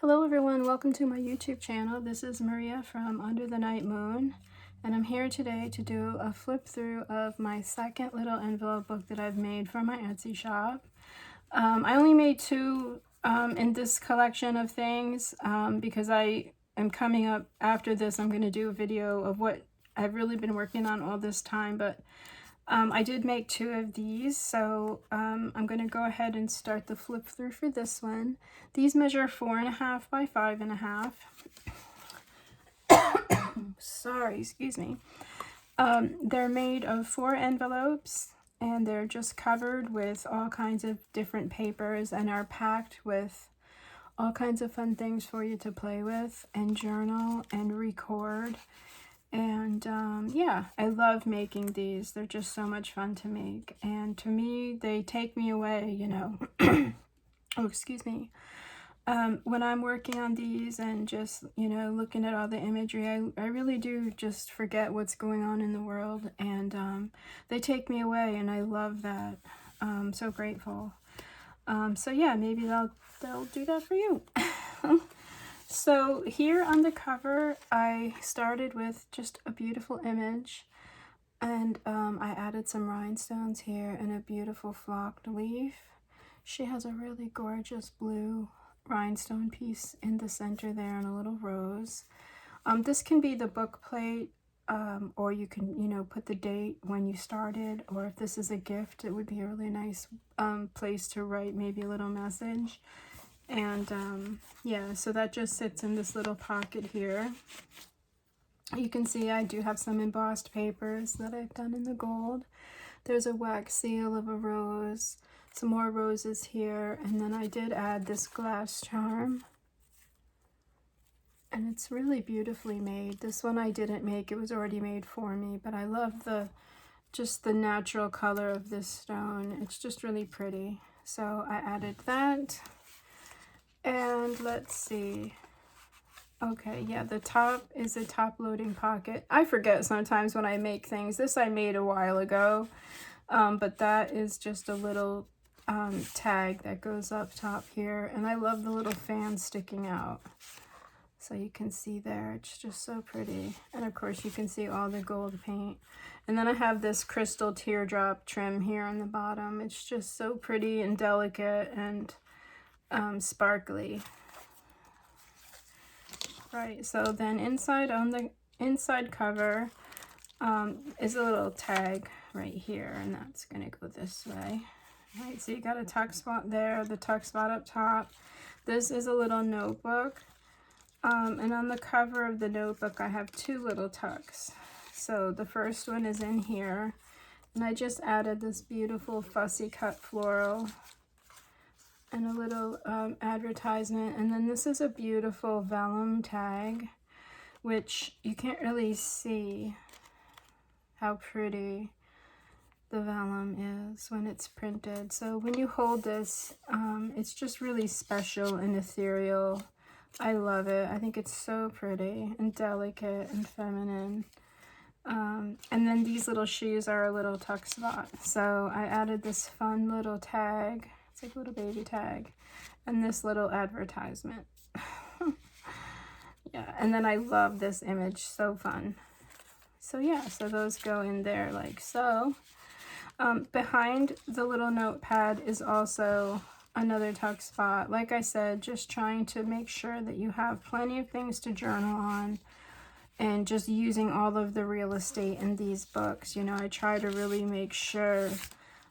Hello everyone, welcome to my YouTube channel. This is Maria from Under the Night Moon, and I'm here today to do a flip through of my second little envelope book that I've made for my Etsy shop. I only made two in this collection of things because I am coming up after this. I'm going to do a video of what I've really been working on all this time, but I did make two of these, so I'm going to go ahead and start the flip through for this one. These measure 4.5 by 5.5. Sorry, excuse me. They're made of 4 envelopes, and they're just covered with all kinds of different papers and are packed with all kinds of fun things for you to play with and journal and record. And yeah, I love making these. They're just so much fun to make, and to me they take me away, you know. Oh, excuse me. When I'm working on these and just, you know, looking at all the imagery, I really do just forget what's going on in the world, and they take me away, and I love that. I'm so grateful. So yeah, maybe they'll do that for you. So here on the cover, I started with just a beautiful image, and I added some rhinestones here and a beautiful flocked leaf. She has a really gorgeous blue rhinestone piece in the center there and a little rose. This can be the book plate, or you can, you know, put the date when you started, or if this is a gift, it would be a really nice place to write maybe a little message. And yeah, so that just sits in this little pocket here. You can see I do have some embossed papers that I've done in the gold. There's a wax seal of a rose, some more roses here, and then I did add this glass charm. And it's really beautifully made. This one I didn't make, it was already made for me, but I love just the natural color of this stone. It's just really pretty. So I added that. And let's see. Okay, yeah, the top is a top loading pocket. I forget sometimes when I make things. This I made a while ago, but that is just a little tag that goes up top here. And I love the little fan sticking out. So you can see there, it's just so pretty. And of course you can see all the gold paint. And then I have this crystal teardrop trim here on the bottom. It's just so pretty and delicate and sparkly. Right, so then inside on the inside cover is a little tag right here, and that's gonna go this way. Right, so you got a tuck spot there, the tuck spot up top. This is a little notebook, and on the cover of the notebook I have 2 little tucks. So the first one is in here, and I just added this beautiful fussy cut floral and a little advertisement. And then this is a beautiful vellum tag, which you can't really see how pretty the vellum is when it's printed. So when you hold this, it's just really special and ethereal. I love it. I think it's so pretty and delicate and feminine. And then these little shoes are a little tuck spot. So I added this fun little tag. It's like a little baby tag, and this little advertisement. Yeah, and then I love this image, so fun. So yeah, so those go in there like so. Behind the little notepad is also another tuck spot. Like I said, just trying to make sure that you have plenty of things to journal on, and just using all of the real estate in these books. You know, I try to really make sure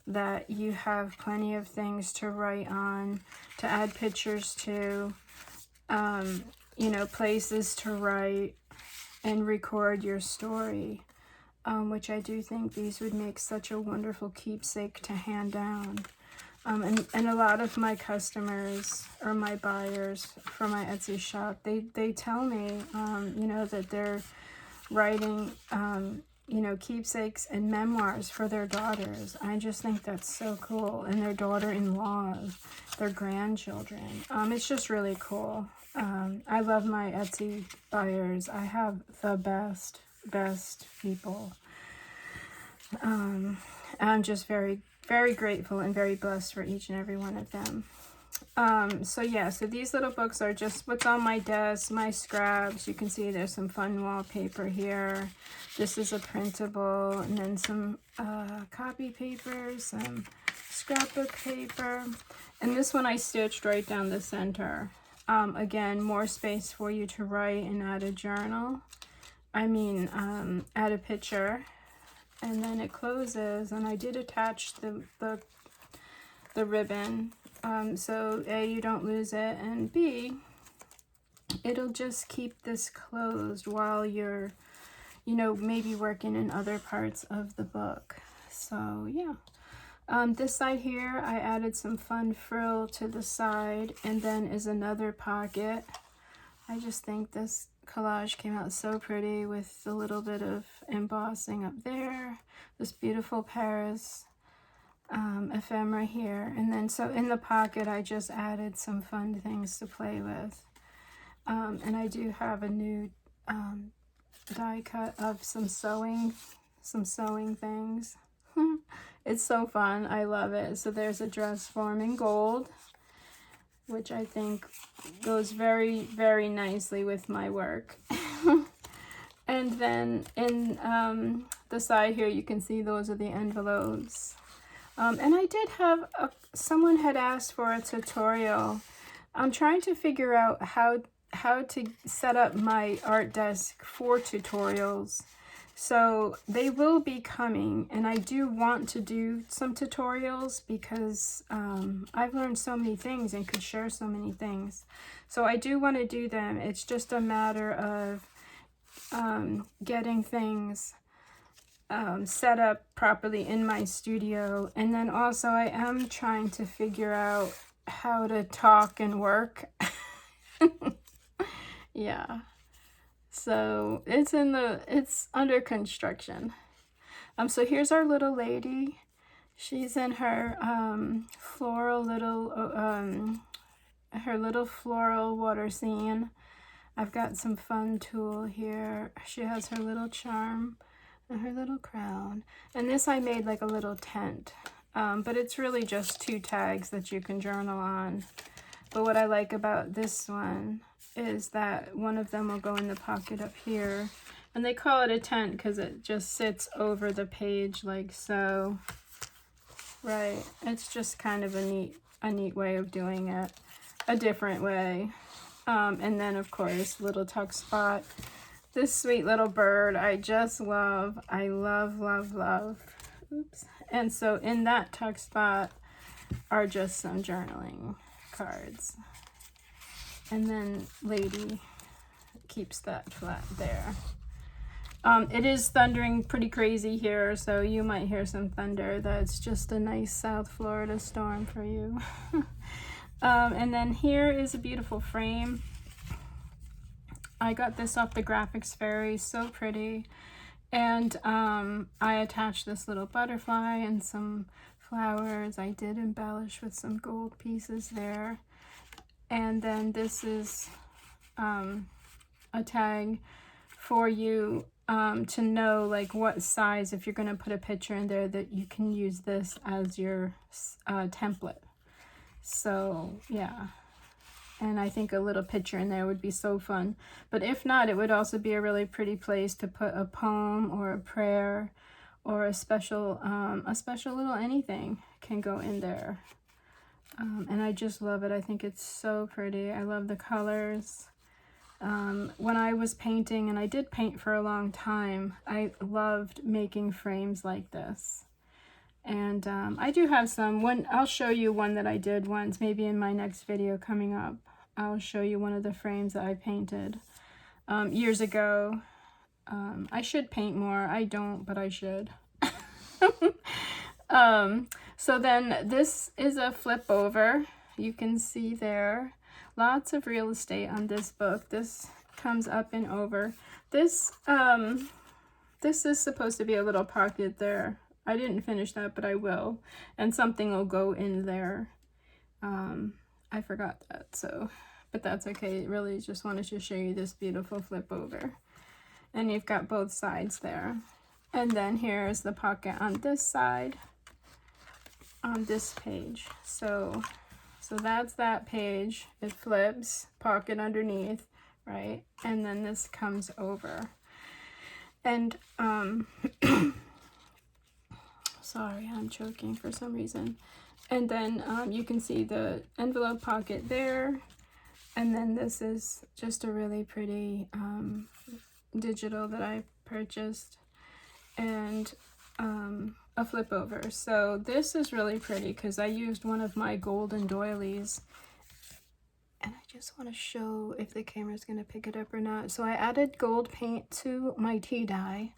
that you have plenty of things to write on, to add pictures to, you know, places to write and record your story, which I do think these would make such a wonderful keepsake to hand down. And a lot of my customers or my buyers for my Etsy shop, they tell me, you know, that they're writing, you know, keepsakes and memoirs for their daughters. I just think that's so cool. And their daughter-in-laws, their grandchildren. It's just really cool. I love my Etsy buyers. I have the best people. I'm just very, very grateful and very blessed for each and every one of them. So yeah, so these little books are just what's on my desk, my scraps. You can see there's some fun wallpaper here. This is a printable, and then some copy paper, some scrapbook paper. And this one I stitched right down the center. Again, more space for you to write and add a journal. Add a picture. And then it closes, and I did attach the ribbon. So A, you don't lose it, and B, it'll just keep this closed while you're, you know, maybe working in other parts of the book. So yeah. This side here, I added some fun frill to the side, and then is another pocket. I just think this collage came out so pretty with a little bit of embossing up there, this beautiful Paris ephemera here, and then so in the pocket I just added some fun things to play with, and I do have a new die cut of some sewing things. It's so fun. I love it. So there's a dress form in gold, which I think goes very, very nicely with my work. And then in the side here, you can see those are the envelopes. And I did have, someone had asked for a tutorial. I'm trying to figure out how to set up my art desk for tutorials. So they will be coming, and I do want to do some tutorials because I've learned so many things and could share so many things. So I do want to do them. It's just a matter of getting things set up properly in my studio. And then also I am trying to figure out how to talk and work. Yeah. So it's under construction. So here's our little lady. She's in her floral little her little floral water scene. I've got some fun tulle here. She has her little charm and her little crown. And this I made like a little tent. But it's really just 2 tags that you can journal on. But what I like about this one is that one of them will go in the pocket up here. And they call it a tent because it just sits over the page like so. Right. It's just kind of a neat way of doing it. A different way. And then of course, little tuck spot. This sweet little bird I just love. I love, love, love. Oops. And so in that tuck spot are just some journaling cards. And then lady keeps that flat there. It is thundering pretty crazy here, so you might hear some thunder. That's just a nice South Florida storm for you. And then here is a beautiful frame. I got this off the Graphics Fairy, so pretty. And I attached this little butterfly and some flowers. I did embellish with some gold pieces there. And then this is a tag for you to know like what size, if you're going to put a picture in there, that you can use this as your template. So yeah, and I think a little picture in there would be so fun. But if not, it would also be a really pretty place to put a poem or a prayer or a special little anything can go in there. And I just love it. I think it's so pretty. I love the colors. When I was painting, and I did paint for a long time, I loved making frames like this. And I do have some. I'll show you one that I did once, maybe in my next video coming up. I'll show you one of the frames that I painted years ago. I should paint more. I don't, but I should. So then this is a flip over. You can see there lots of real estate on this book. This comes up and over. This is supposed to be a little pocket there. I didn't finish that, but I will. And something will go in there. I forgot that, so, but that's okay. Really just wanted to show you this beautiful flip over. And you've got both sides there. And then here's the pocket on this side, on this page. So So that's that page. It flips, pocket underneath, right? And then this comes over. And, sorry, I'm choking for some reason. And then you can see the envelope pocket there. And then this is just a really pretty digital that I purchased. And a flip over. So this is really pretty because I used one of my golden doilies. And I just want to show if the camera's going to pick it up or not. So I added gold paint to my tea dye.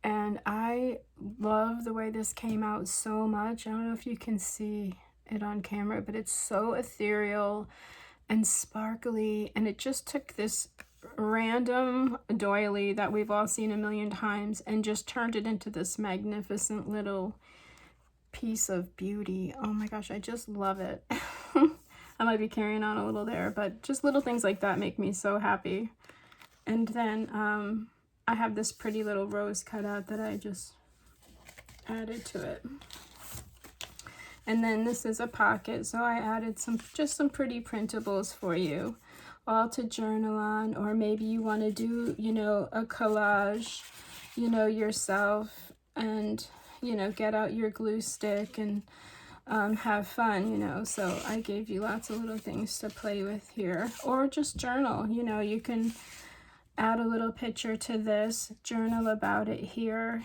And I love the way this came out so much. I don't know if you can see it on camera, but it's so ethereal and sparkly. And it just took this random doily that we've all seen a million times and just turned it into this magnificent little piece of beauty. Oh my gosh, I just love it. I might be carrying on a little there, but just little things like that make me so happy. And then I have this pretty little rose cut out that I just added to it. And then this is a pocket, so I added just some pretty printables for you, all to journal on, or maybe you want to do, you know, a collage, you know, yourself, and, you know, get out your glue stick and have fun, you know. So I gave you lots of little things to play with here, or just journal. You know, you can add a little picture to this, journal about it here.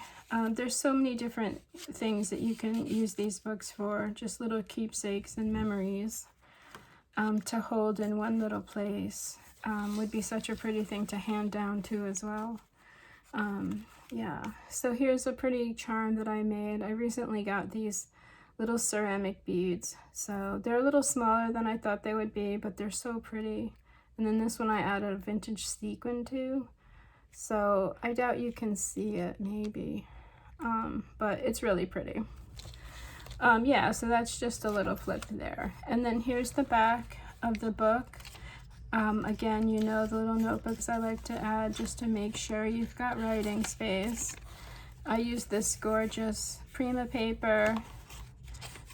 There's so many different things that you can use these books for, just little keepsakes and memories to hold in one little place. Would be such a pretty thing to hand down too as well. Yeah, so here's a pretty charm that I made. I recently got these little ceramic beads. So they're a little smaller than I thought they would be, but they're so pretty. And then this one I added a vintage sequin to. So I doubt you can see it, maybe. But it's really pretty. Yeah, so that's just a little flip there. And then here's the back of the book. Again, you know, the little notebooks I like to add just to make sure you've got writing space. I use this gorgeous Prima paper.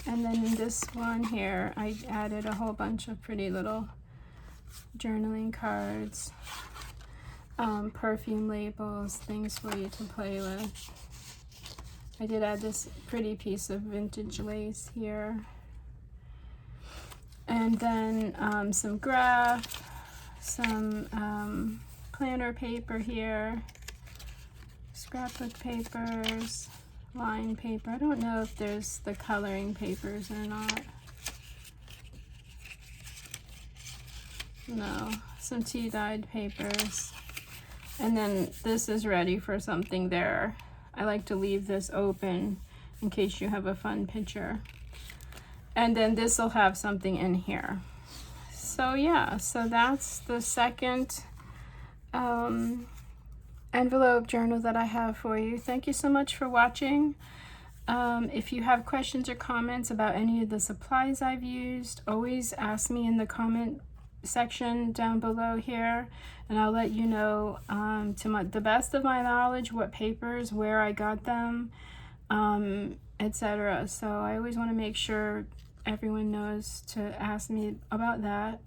And then in this one here, I added a whole bunch of pretty little journaling cards, perfume labels, things for you to play with. I did add this pretty piece of vintage lace here. And then some graph, some planner paper here, scrapbook papers, line paper. I don't know if there's the coloring papers or not. No, some tea-dyed papers. And then this is ready for something there. I like to leave this open in case you have a fun picture. And then this will have something in here. So yeah, so that's the second envelope journal that I have for you. Thank you so much for watching. If you have questions or comments about any of the supplies I've used, always ask me in the comment section down below here, and I'll let you know to the best of my knowledge what papers, where I got them, etc. So I always want to make sure everyone knows to ask me about that,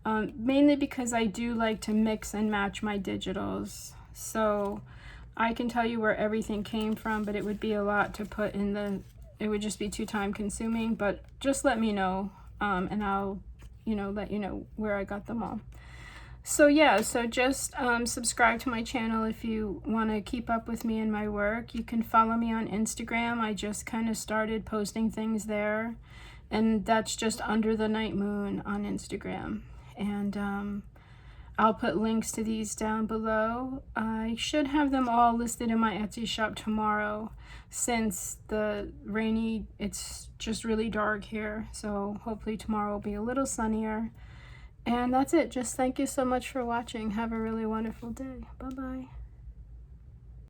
mainly because I do like to mix and match my digitals. So I can tell you where everything came from, but it would be a lot to put in the, it would just be too time consuming. But just let me know, and I'll, you know, let you know where I got them all. So yeah, so just subscribe to my channel if you want to keep up with me and my work. You can follow me on Instagram. I just kind of started posting things there, and that's just Under the Night Moon on Instagram. And I'll put links to these down below. I should have them all listed in my Etsy shop tomorrow, since it's just really dark here. So hopefully tomorrow will be a little sunnier. And that's it. Just thank you so much for watching. Have a really wonderful day. Bye-bye.